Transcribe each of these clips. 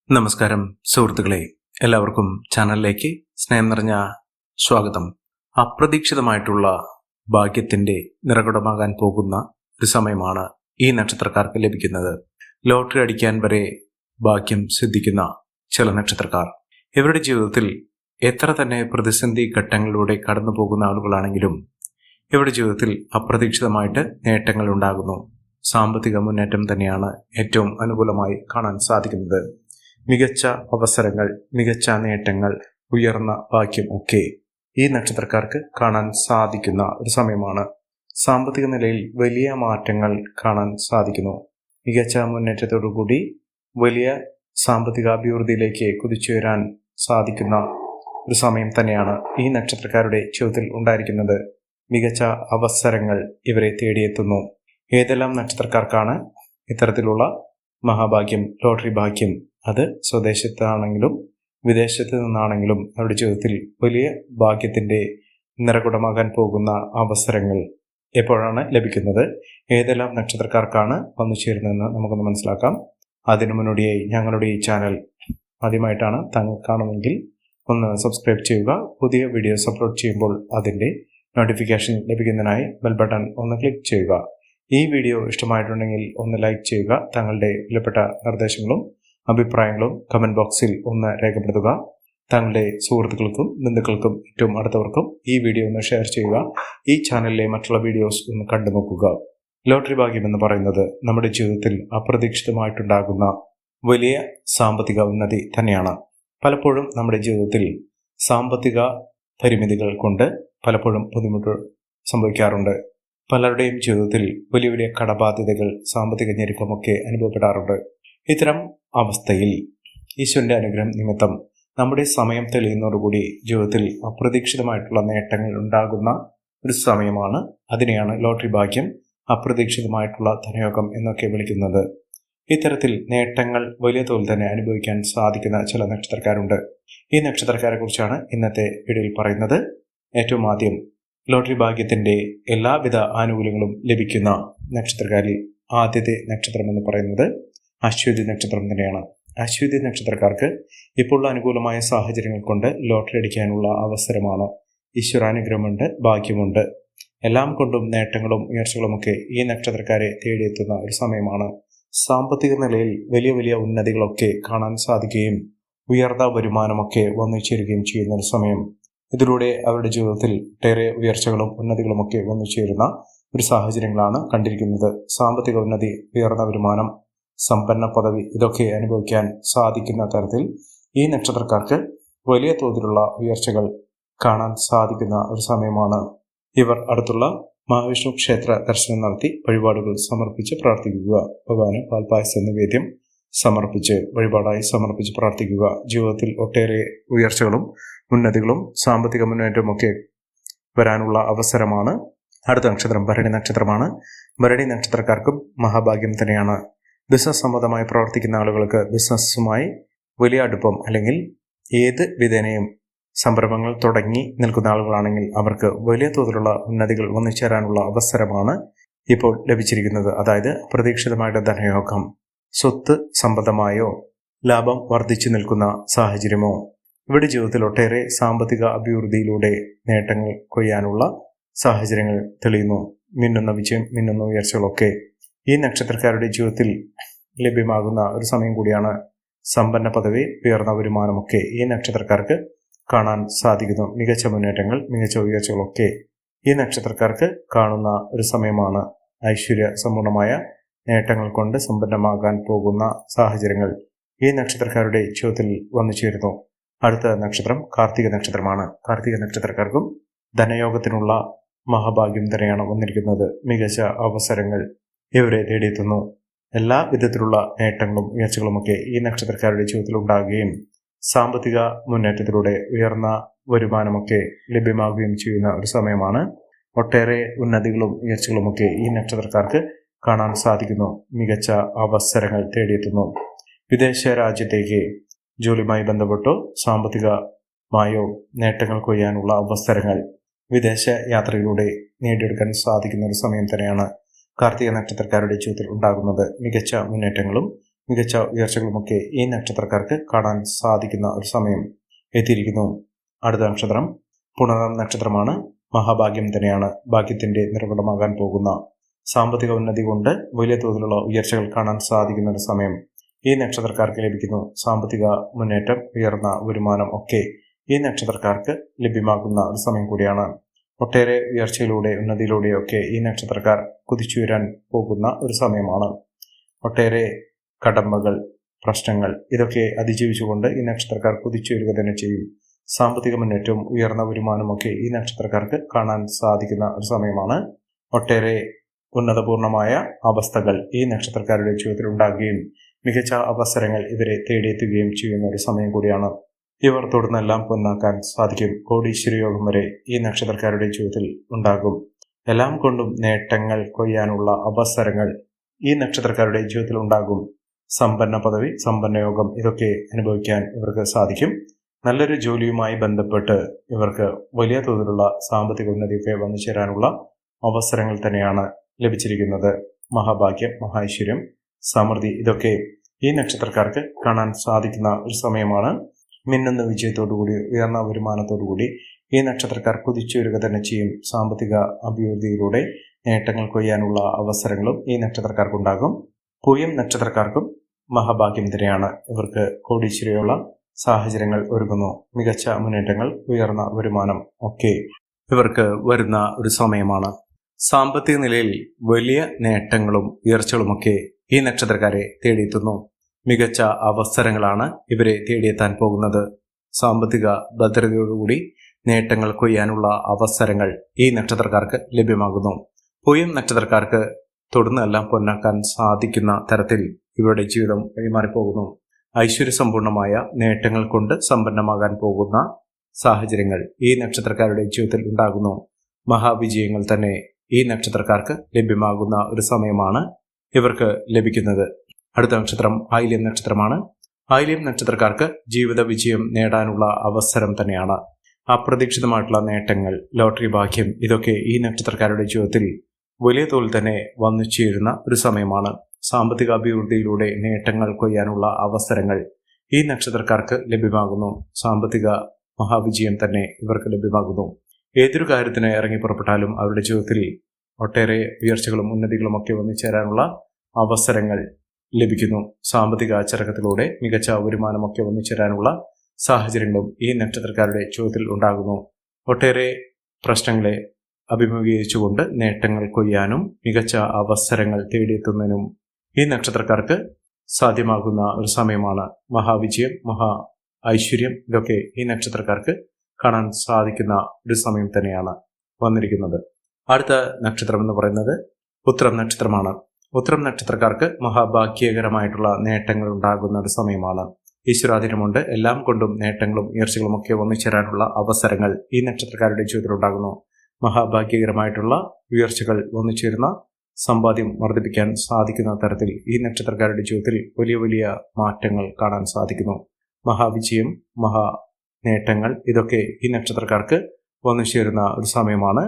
നമസ്കാരം സുഹൃത്തുക്കളെ, എല്ലാവർക്കും ചാനലിലേക്ക് സ്നേഹം നിറഞ്ഞ സ്വാഗതം. അപ്രതീക്ഷിതമായിട്ടുള്ള ഭാഗ്യത്തിന്റെ നിറകുടമാകാൻ പോകുന്ന ഒരു സമയമാണ് ഈ നക്ഷത്രക്കാർക്ക് ലഭിക്കുന്നത്. ലോട്ടറി അടിക്കാൻ വരെ ഭാഗ്യം സിദ്ധിക്കുന്ന ചില നക്ഷത്രക്കാർ ഇവരുടെ ജീവിതത്തിൽ എത്ര തന്നെ പ്രതിസന്ധി ഘട്ടങ്ങളിലൂടെ കടന്നു പോകുന്ന ആളുകളാണെങ്കിലും ഇവരുടെ ജീവിതത്തിൽ അപ്രതീക്ഷിതമായിട്ട് നേട്ടങ്ങൾ ഉണ്ടാകുന്നു. സാമ്പത്തിക മുന്നേറ്റം തന്നെയാണ് ഏറ്റവും അനുകൂലമായി കാണാൻ സാധിക്കുന്നത്. മികച്ച അവസരങ്ങൾ, മികച്ച നേട്ടങ്ങൾ, ഉയർന്ന ഭാഗ്യം ഒക്കെ ഈ നക്ഷത്രക്കാർക്ക് കാണാൻ സാധിക്കുന്ന ഒരു സമയമാണ്. സാമ്പത്തിക നിലയിൽ വലിയ മാറ്റങ്ങൾ കാണാൻ സാധിക്കുന്നു. മികച്ച മുന്നേറ്റത്തോടുകൂടി വലിയ സാമ്പത്തിക അഭിവൃദ്ധിയിലേക്ക് കുതിച്ചുയരാൻ സാധിക്കുന്ന ഒരു സമയം തന്നെയാണ് ഈ നക്ഷത്രക്കാരുടെ ജീവിതത്തിൽ ഉണ്ടായിരിക്കുന്നത്. മികച്ച അവസരങ്ങൾ ഇവരെ തേടിയെത്തുന്നു. ഏതെല്ലാം നക്ഷത്രക്കാർക്കാണ് ഇത്തരത്തിലുള്ള മഹാഭാഗ്യം, ലോട്ടറി ഭാഗ്യം? അത് സ്വദേശത്താണെങ്കിലും വിദേശത്ത് നിന്നാണെങ്കിലും അവരുടെ ജീവിതത്തിൽ വലിയ ഭാഗ്യത്തിന്റെ നിറകുടമാകാൻ പോകുന്ന അവസരങ്ങൾ എപ്പോഴാണ് ലഭിക്കുന്നത്? ഏതെല്ലാം നക്ഷത്രക്കാർക്കാണ് വന്നു ചേരുന്നതെന്ന് നമുക്കൊന്ന് മനസ്സിലാക്കാം. അതിനു മുന്നോടിയായി ഞങ്ങളുടെ ഈ ചാനൽ ആദ്യമായിട്ടാണ് താങ്കൾ കാണുമെങ്കിൽ ഒന്ന് സബ്സ്ക്രൈബ് ചെയ്യുക. പുതിയ വീഡിയോസ് അപ്ലോഡ് ചെയ്യുമ്പോൾ അതിൻ്റെ നോട്ടിഫിക്കേഷൻ ലഭിക്കുന്നതിനായി ബെൽ ബട്ടൺ ഒന്ന് ക്ലിക്ക് ചെയ്യുക. ഈ വീഡിയോ ഇഷ്ടമായിട്ടുണ്ടെങ്കിൽ ഒന്ന് ലൈക്ക് ചെയ്യുക. താങ്കളുടെ വിലപ്പെട്ട നിർദ്ദേശങ്ങളും അഭിപ്രായങ്ങളും കമന്റ് ബോക്സിൽ ഒന്ന് രേഖപ്പെടുത്തുക. താങ്കളുടെ സുഹൃത്തുക്കൾക്കും ബന്ധുക്കൾക്കും ഏറ്റവും അടുത്തവർക്കും ഈ വീഡിയോ ഒന്ന് ഷെയർ ചെയ്യുക. ഈ ചാനലിലെ മറ്റുള്ള വീഡിയോസ് ഒന്ന് കണ്ടു നോക്കുക. ലോട്ടറി ഭാഗ്യം എന്ന് പറയുന്നത് നമ്മുടെ ജീവിതത്തിൽ അപ്രതീക്ഷിതമായിട്ടുണ്ടാകുന്ന വലിയ സാമ്പത്തിക ഉന്നതി തന്നെയാണ്. പലപ്പോഴും നമ്മുടെ ജീവിതത്തിൽ സാമ്പത്തിക പരിമിതികൾ കൊണ്ട് പലപ്പോഴും ബുദ്ധിമുട്ട് സംഭവിക്കാറുണ്ട്. പലരുടെയും ജീവിതത്തിൽ വലിയ വലിയ കടബാധ്യതകൾ, സാമ്പത്തിക ഞെരുക്കമൊക്കെ അനുഭവപ്പെടാറുണ്ട്. ഇത്തരം അവസ്ഥയിൽ ഈശ്വരന്റെ അനുഗ്രഹം നിമിത്തം നമ്മുടെ സമയം തെളിയുന്നതോടുകൂടി ജീവിതത്തിൽ അപ്രതീക്ഷിതമായിട്ടുള്ള നേട്ടങ്ങൾ ഉണ്ടാകുന്ന ഒരു സമയമാണ്. അതിനെയാണ് ലോട്ടറി ഭാഗ്യം, അപ്രതീക്ഷിതമായിട്ടുള്ള ധനയോഗം എന്നൊക്കെ വിളിക്കുന്നത്. ഇത്തരത്തിൽ നേട്ടങ്ങൾ വലിയ തോതിൽ തന്നെ അനുഭവിക്കാൻ സാധിക്കുന്ന ചില നക്ഷത്രക്കാരുണ്ട്. ഈ നക്ഷത്രക്കാരെ കുറിച്ചാണ് ഇന്നത്തെ വീഡിയോയിൽ പറയുന്നത്. ഏറ്റവും ആദ്യം ലോട്ടറി ഭാഗ്യത്തിന്റെ എല്ലാവിധ ആനുകൂല്യങ്ങളും ലഭിക്കുന്ന നക്ഷത്രക്കാരിൽ ആദ്യത്തെ നക്ഷത്രം എന്ന് പറയുന്നത് അശ്വതി നക്ഷത്രം തന്നെയാണ്. അശ്വതി നക്ഷത്രക്കാർക്ക് ഇപ്പോൾ അനുകൂലമായ സാഹചര്യങ്ങൾ കൊണ്ട് ലോട്ടറി അടിക്കാനുള്ള അവസരമാണ്. ഈശ്വരാനുഗ്രഹമുണ്ട്, ഭാഗ്യമുണ്ട്. എല്ലാം കൊണ്ടും നേട്ടങ്ങളും ഉയർച്ചകളുമൊക്കെ ഈ നക്ഷത്രക്കാരെ തേടിയെത്തുന്ന ഒരു സമയമാണ്. സാമ്പത്തിക നിലയിൽ വലിയ വലിയ ഉന്നതികളൊക്കെ കാണാൻ സാധിക്കുകയും ഉയർന്ന വരുമാനമൊക്കെ വന്നു ചേരുകയും ചെയ്യുന്ന ഒരു സമയം. ഇതിലൂടെ അവരുടെ ജീവിതത്തിൽ ഒട്ടേറെ ഉയർച്ചകളും ഉന്നതികളുമൊക്കെ വന്നു ചേരുന്ന ഒരു സാഹചര്യങ്ങളാണ് കണ്ടിരിക്കുന്നത്. സാമ്പത്തിക ഉന്നതി, ഉയർന്ന വരുമാനം, സമ്പന്ന പദവി ഇതൊക്കെ അനുഭവിക്കാൻ സാധിക്കുന്ന തരത്തിൽ ഈ നക്ഷത്രക്കാർക്ക് വലിയ തോതിലുള്ള ഉയർച്ചകൾ കാണാൻ സാധിക്കുന്ന ഒരു സമയമാണ്. ഇവർ അടുത്തുള്ള മഹാവിഷ്ണു ക്ഷേത്ര ദർശനം നടത്തി വഴിപാടുകൾ സമർപ്പിച്ച് പ്രാർത്ഥിക്കുക. ഭഗവാന് പാൽപായസ നിവേദ്യം സമർപ്പിച്ച് വഴിപാടായി സമർപ്പിച്ച് പ്രാർത്ഥിക്കുക. ജീവിതത്തിൽ ഒട്ടേറെ ഉയർച്ചകളും ഉന്നതികളും സാമ്പത്തിക മുന്നേറ്റവും ഒക്കെ വരാനുള്ള അവസരമാണ്. അടുത്ത നക്ഷത്രം ഭരണി നക്ഷത്രമാണ്. ഭരണി നക്ഷത്രക്കാർക്കും മഹാഭാഗ്യം തന്നെയാണ്. ബിസിനസ് സംബന്ധമായി പ്രവർത്തിക്കുന്ന ആളുകൾക്ക് ബിസിനസ്സുമായി വലിയ അടുപ്പം അല്ലെങ്കിൽ ഏത് വിധേനയും സംരംഭങ്ങൾ തുടങ്ങി നിൽക്കുന്ന ആളുകളാണെങ്കിൽ അവർക്ക് വലിയ തോതിലുള്ള ഉന്നതികൾ വന്നു ചേരാനുള്ള അവസരമാണ് ഇപ്പോൾ ലഭിച്ചിരിക്കുന്നത്. അതായത് പ്രതീക്ഷിതമായിട്ട് ധനയോഗം, സ്വത്ത് സംബന്ധമായോ ലാഭം വർദ്ധിച്ചു നിൽക്കുന്ന സാഹചര്യമോ, ഇവിടെ ജീവിതത്തിൽ ഒട്ടേറെ സാമ്പത്തിക അഭിവൃദ്ധിയിലൂടെ നേട്ടങ്ങൾ കൊയ്യാനുള്ള സാഹചര്യങ്ങൾ തെളിയുന്നു. മിന്നുന്ന വിജയം, മിന്നുന്ന ഉയർച്ചകളൊക്കെ ഈ നക്ഷത്രക്കാരുടെ ജീവിതത്തിൽ ലഭ്യമാകുന്ന ഒരു സമയം കൂടിയാണ്. സമ്പന്ന പദവി, ഉയർന്ന വരുമാനമൊക്കെ ഈ നക്ഷത്രക്കാർക്ക് കാണാൻ സാധിക്കുന്നു. മികച്ച മുന്നേറ്റങ്ങൾ, മികച്ച ഉയർച്ചകളൊക്കെ ഈ നക്ഷത്രക്കാർക്ക് കാണുന്ന ഒരു സമയമാണ്. ഐശ്വര്യ സമ്പൂർണമായ നേട്ടങ്ങൾ കൊണ്ട് സമ്പന്നമാകാൻ പോകുന്ന സാഹചര്യങ്ങൾ ഈ നക്ഷത്രക്കാരുടെ ജീവിതത്തിൽ വന്നു ചേരുന്നു. അടുത്ത നക്ഷത്രം കാർത്തിക നക്ഷത്രമാണ്. കാർത്തിക നക്ഷത്രക്കാർക്കും ധനയോഗത്തിനുള്ള മഹാഭാഗ്യം തന്നെയാണ് വന്നിരിക്കുന്നത്. മികച്ച അവസരങ്ങൾ ഇവരെ തേടിയെത്തുന്നു. എല്ലാ വിധത്തിലുള്ള നേട്ടങ്ങളും ഉയർച്ചകളുമൊക്കെ ഈ നക്ഷത്രക്കാരുടെ ജീവിതത്തിൽ ഉണ്ടാകുകയും സാമ്പത്തിക മുന്നേറ്റത്തിലൂടെ ഉയർന്ന വരുമാനമൊക്കെ ലഭ്യമാകുകയും ചെയ്യുന്ന ഒരു സമയമാണ്. ഒട്ടേറെ ഉന്നതികളും ഉയർച്ചകളുമൊക്കെ ഈ നക്ഷത്രക്കാർക്ക് കാണാൻ സാധിക്കുന്നു. മികച്ച അവസരങ്ങൾ തേടിയെത്തുന്നു. വിദേശ രാജ്യത്തേക്ക് ജോലിയുമായി ബന്ധപ്പെട്ടോ സാമ്പത്തികമായോ നേട്ടങ്ങൾ കൊയ്യാനുള്ള അവസരങ്ങൾ വിദേശ യാത്രയിലൂടെ നേടിയെടുക്കാൻ സാധിക്കുന്ന ഒരു സമയം തന്നെയാണ് കാർത്തിക നക്ഷത്രക്കാരുടെ ജീവിതത്തിൽ ഉണ്ടാകുന്നത്. മികച്ച മുന്നേറ്റങ്ങളും മികച്ച ഉയർച്ചകളുമൊക്കെ ഈ നക്ഷത്രക്കാർക്ക് കാണാൻ സാധിക്കുന്ന ഒരു സമയം എത്തിയിരിക്കുന്നു. അടുത്ത നക്ഷത്രം പുണർദം നക്ഷത്രമാണ്. മഹാഭാഗ്യം തന്നെയാണ്. ഭാഗ്യത്തിന്റെ നിറകുടമാകാൻ പോകുന്ന സാമ്പത്തിക ഉന്നതി കൊണ്ട് വലിയ തോതിലുള്ള ഉയർച്ചകൾ കാണാൻ സാധിക്കുന്ന ഒരു സമയം ഈ നക്ഷത്രക്കാർക്ക് ലഭിക്കുന്നു. സാമ്പത്തിക മുന്നേറ്റം, ഉയർന്ന വരുമാനം ഒക്കെ ഈ നക്ഷത്രക്കാർക്ക് ലഭ്യമാകുന്ന ഒരു സമയം കൂടിയാണ്. ഒട്ടേറെ ഉയർച്ചയിലൂടെ ഉന്നതിയിലൂടെയൊക്കെ ഈ നക്ഷത്രക്കാർ കുതിച്ചുയരാൻ പോകുന്ന ഒരു സമയമാണ്. ഒട്ടേറെ കടമ്പകൾ, പ്രശ്നങ്ങൾ ഇതൊക്കെ അതിജീവിച്ചുകൊണ്ട് ഈ നക്ഷത്രക്കാർ കുതിച്ചുയരുക തന്നെ ചെയ്യും. സാമ്പത്തിക മുന്നേറ്റവും ഉയർന്ന വരുമാനമൊക്കെ ഈ നക്ഷത്രക്കാർക്ക് കാണാൻ സാധിക്കുന്ന ഒരു സമയമാണ്. ഒട്ടേറെ ഉന്നതപൂർണമായ അവസ്ഥകൾ ഈ നക്ഷത്രക്കാരുടെ ജീവിതത്തിൽ ഉണ്ടാകുകയും മികച്ച അവസരങ്ങൾ ഇവരെ തേടിയെത്തുകയും ചെയ്യുന്ന ഒരു സമയം കൂടിയാണ്. ഇവർ തുടർന്നെല്ലാം പൊന്നാക്കാൻ സാധിക്കും. കോടീശ്വര യോഗം വരെ ഈ നക്ഷത്രക്കാരുടെ ജീവിതത്തിൽ ഉണ്ടാകും. എല്ലാം കൊണ്ടും നേട്ടങ്ങൾ കൊയ്യാനുള്ള അവസരങ്ങൾ ഈ നക്ഷത്രക്കാരുടെ ജീവിതത്തിൽ ഉണ്ടാകും. സമ്പന്ന പദവി, സമ്പന്ന യോഗം ഇതൊക്കെ അനുഭവിക്കാൻ ഇവർക്ക് സാധിക്കും. നല്ലൊരു ജോലിയുമായി ബന്ധപ്പെട്ട് ഇവർക്ക് വലിയ തോതിലുള്ള സാമ്പത്തിക ഉന്നതിയൊക്കെ വന്നു ചേരാനുള്ള അവസരങ്ങൾ തന്നെയാണ് ലഭിച്ചിരിക്കുന്നത്. മഹാഭാഗ്യം, മഹാഐശ്വര്യം, സമൃദ്ധി ഇതൊക്കെ ഈ നക്ഷത്രക്കാർക്ക് കാണാൻ സാധിക്കുന്ന ഒരു സമയമാണ്. മിന്നുന്ന വിജയത്തോടുകൂടി, ഉയർന്ന വരുമാനത്തോടുകൂടി ഈ നക്ഷത്രക്കാർ കുതിച്ചുവരിക തന്നെ ചെയ്യും. സാമ്പത്തിക അഭിവൃദ്ധിയിലൂടെ നേട്ടങ്ങൾ കൊയ്യാനുള്ള അവസരങ്ങളും ഈ നക്ഷത്രക്കാർക്കുണ്ടാകും. പൂയം നക്ഷത്രക്കാർക്കും മഹാഭാഗ്യം തന്നെയാണ്. ഇവർക്ക് കോടീശ്വരയുള്ള സാഹചര്യങ്ങൾ ഒരുങ്ങുന്നു. മികച്ച മുന്നേറ്റങ്ങൾ, ഉയർന്ന വരുമാനം ഒക്കെ ഇവർക്ക് വരുന്ന ഒരു സമയമാണ്. സാമ്പത്തിക നിലയിൽ വലിയ നേട്ടങ്ങളും ഉയർച്ചകളുമൊക്കെ ഈ നക്ഷത്രക്കാരെ തേടിയെത്തുന്നു. മികച്ച അവസരങ്ങളാണ് ഇവരെ തേടിയെത്താൻ പോകുന്നത്. സാമ്പത്തിക ഭദ്രതയോടുകൂടി നേട്ടങ്ങൾ കൊയ്യാനുള്ള അവസരങ്ങൾ ഈ നക്ഷത്രക്കാർക്ക് ലഭ്യമാകുന്നു. പൂയം നക്ഷത്രക്കാർക്ക് തൊടുന്നെല്ലാം പൊന്നാക്കാൻ സാധിക്കുന്ന തരത്തിൽ ഇവരുടെ ജീവിതം വഴിമാറിപ്പോകുന്നു. ഐശ്വര്യസമ്പൂർണമായ നേട്ടങ്ങൾ കൊണ്ട് സമ്പന്നമാകാൻ പോകുന്ന സാഹചര്യങ്ങൾ ഈ നക്ഷത്രക്കാരുടെ ജീവിതത്തിൽ ഉണ്ടാകുന്നു. മഹാവിജയങ്ങൾ തന്നെ ഈ നക്ഷത്രക്കാർക്ക് ലഭ്യമാകുന്ന ഒരു സമയമാണ് ഇവർക്ക് ലഭിക്കുന്നത്. അടുത്ത നക്ഷത്രം ആയില്യം നക്ഷത്രമാണ്. ആയില്യം നക്ഷത്രക്കാർക്ക് ജീവിത വിജയം നേടാനുള്ള അവസരം തന്നെയാണ്. അപ്രതീക്ഷിതമായിട്ടുള്ള നേട്ടങ്ങൾ, ലോട്ടറി ഭാഗ്യം ഇതൊക്കെ ഈ നക്ഷത്രക്കാരുടെ ജീവിതത്തിൽ വലിയ തോതിൽ തന്നെ വന്നു ചേരുന്ന ഒരു സമയമാണ്. സാമ്പത്തിക അഭിവൃദ്ധിയിലൂടെ നേട്ടങ്ങൾ കൊയ്യാനുള്ള അവസരങ്ങൾ ഈ നക്ഷത്രക്കാർക്ക് ലഭ്യമാകുന്നു. സാമ്പത്തിക മഹാവിജയം തന്നെ ഇവർക്ക് ലഭ്യമാകുന്നു. ഏതൊരു കാര്യത്തിന് ഇറങ്ങി പുറപ്പെട്ടാലും അവരുടെ ജീവിതത്തിൽ ഒട്ടേറെ ഉയർച്ചകളും ഉന്നതികളും ഒക്കെ വന്നു ചേരാനുള്ള അവസരങ്ങൾ ലഭിക്കുന്നു. സാമ്പത്തിക അച്ചടക്കത്തിലൂടെ മികച്ച വരുമാനമൊക്കെ വന്നു ചേരാനുള്ള സാഹചര്യങ്ങളും ഈ നക്ഷത്രക്കാരുടെ ജീവിതത്തിൽ ഉണ്ടാകുന്നു. ഒട്ടേറെ പ്രശ്നങ്ങളെ അഭിമുഖീകരിച്ചുകൊണ്ട് നേട്ടങ്ങൾ കൊയ്യാനും മികച്ച അവസരങ്ങൾ തേടിയെത്തുന്നതിനും ഈ നക്ഷത്രക്കാർക്ക് സാധ്യമാകുന്ന ഒരു സമയമാണ്. മഹാവിജയം, മഹാ ഐശ്വര്യം ഇതൊക്കെ ഈ നക്ഷത്രക്കാർക്ക് കാണാൻ സാധിക്കുന്ന ഒരു സമയം തന്നെയാണ് വന്നിരിക്കുന്നത്. അടുത്ത നക്ഷത്രം എന്ന് പറയുന്നത് ഉത്രം നക്ഷത്രമാണ്. ഉത്രം നക്ഷത്രക്കാർക്ക് മഹാഭാഗ്യകരമായിട്ടുള്ള നേട്ടങ്ങൾ ഉണ്ടാകുന്ന ഒരു സമയമാണ്. ഈശ്വരാധീനമുണ്ട്. എല്ലാം കൊണ്ടും നേട്ടങ്ങളും ഉയർച്ചകളും ഒക്കെ വന്നു ചേരാനുള്ള അവസരങ്ങൾ ഈ നക്ഷത്രക്കാരുടെ ജീവിതത്തിൽ ഉണ്ടാകുന്നു. മഹാഭാഗ്യകരമായിട്ടുള്ള ഉയർച്ചകൾ വന്നു ചേരുന്ന സമ്പാദ്യം വർദ്ധിപ്പിക്കാൻ സാധിക്കുന്ന തരത്തിൽ ഈ നക്ഷത്രക്കാരുടെ ജീവിതത്തിൽ വലിയ വലിയ മാറ്റങ്ങൾ കാണാൻ സാധിക്കുന്നു. മഹാവിജയം, മഹാ നേട്ടങ്ങൾ ഇതൊക്കെ ഈ നക്ഷത്രക്കാർക്ക് വന്നു ചേരുന്ന ഒരു സമയമാണ്.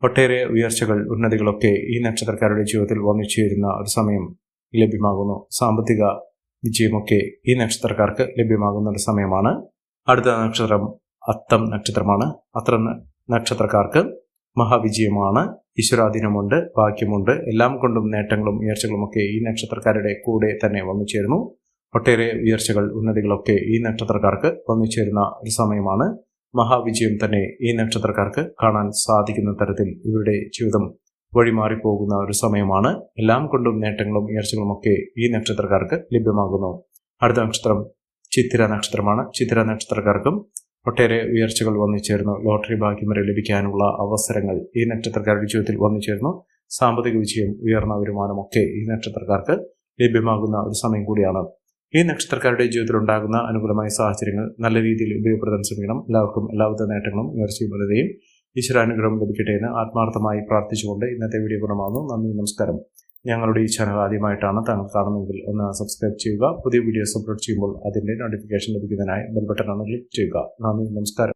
ഒട്ടേറെ ഉയർച്ചകൾ, ഉന്നതികളൊക്കെ ഈ നക്ഷത്രക്കാരുടെ ജീവിതത്തിൽ വന്നു ചേരുന്ന ഒരു സമയം ലഭ്യമാകുന്നു. സാമ്പത്തിക വിജയമൊക്കെ ഈ നക്ഷത്രക്കാർക്ക് ലഭ്യമാകുന്ന ഒരു സമയമാണ്. അടുത്ത നക്ഷത്രം അത്തം നക്ഷത്രമാണ്. അത്തം നക്ഷത്രക്കാർക്ക് മഹാവിജയമാണ്. ഈശ്വരാധീനമുണ്ട്, ഭാഗ്യമുണ്ട്. എല്ലാം കൊണ്ടും നേട്ടങ്ങളും ഉയർച്ചകളും ഒക്കെ ഈ നക്ഷത്രക്കാരുടെ കൂടെ തന്നെ വന്നു ചേരുന്നു. ഒട്ടേറെ ഉയർച്ചകൾ, ഉന്നതികളൊക്കെ ഈ നക്ഷത്രക്കാർക്ക് വന്നു ചേരുന്ന ഒരു സമയമാണ്. മഹാവിജയം തന്നെ ഈ നക്ഷത്രക്കാർക്ക് കാണാൻ സാധിക്കുന്ന തരത്തിൽ ഇവരുടെ ജീവിതം വഴിമാറിപ്പോകുന്ന ഒരു സമയമാണ്. എല്ലാം കൊണ്ടും നേട്ടങ്ങളും ഉയർച്ചകളും ഒക്കെ ഈ നക്ഷത്രക്കാർക്ക് ലഭ്യമാകുന്നു. അടുത്ത നക്ഷത്രം ചിത്തിര നക്ഷത്രമാണ്. ചിത്തിര നക്ഷത്രക്കാർക്കും ഒട്ടേറെ ഉയർച്ചകൾ വന്നു ചേർന്നു. ലോട്ടറി ഭാഗ്യം വരെ ലഭിക്കാനുള്ള അവസരങ്ങൾ ഈ നക്ഷത്രക്കാരുടെ ജീവിതത്തിൽ വന്നു ചേർന്നു. സാമ്പത്തിക വിജയം, ഉയർന്ന വരുമാനമൊക്കെ ഈ നക്ഷത്രക്കാർക്ക് ലഭ്യമാകുന്ന ഒരു സമയം കൂടിയാണ്. ഈ നക്ഷത്രക്കാരുടെ ജീവിതത്തിൽ ഉണ്ടാകുന്ന അനുകൂലമായ സാഹചര്യങ്ങൾ നല്ല രീതിയിൽ ഉപയോഗപ്പെടുത്താൻ ശ്രമിക്കണം. എല്ലാവർക്കും എല്ലാവിധ നേട്ടങ്ങളും ഉയർച്ചയും വലുതയും ഈശ്വരാനുഗ്രഹം ലഭിക്കട്ടെ എന്ന് ആത്മാർത്ഥമായി പ്രാർത്ഥിച്ചുകൊണ്ട് ഇന്നത്തെ വീഡിയോ പൂർണ്ണമാകുന്നു. നന്ദി, നമസ്കാരം. ഞങ്ങളുടെ ഈ ചാനൽ ആദ്യമായിട്ടാണ് താങ്കൾ കാണുന്നതെങ്കിൽ ഒന്ന് സബ്സ്ക്രൈബ് ചെയ്യുക. പുതിയ വീഡിയോസ് അപ്ലോഡ് ചെയ്യുമ്പോൾ അതിന്റെ നോട്ടിഫിക്കേഷൻ ലഭിക്കുന്നതിനായി ബെൽ ബട്ടൺ ഒന്ന് ക്ലിക്ക് ചെയ്യുക. നന്ദി, നമസ്കാരം.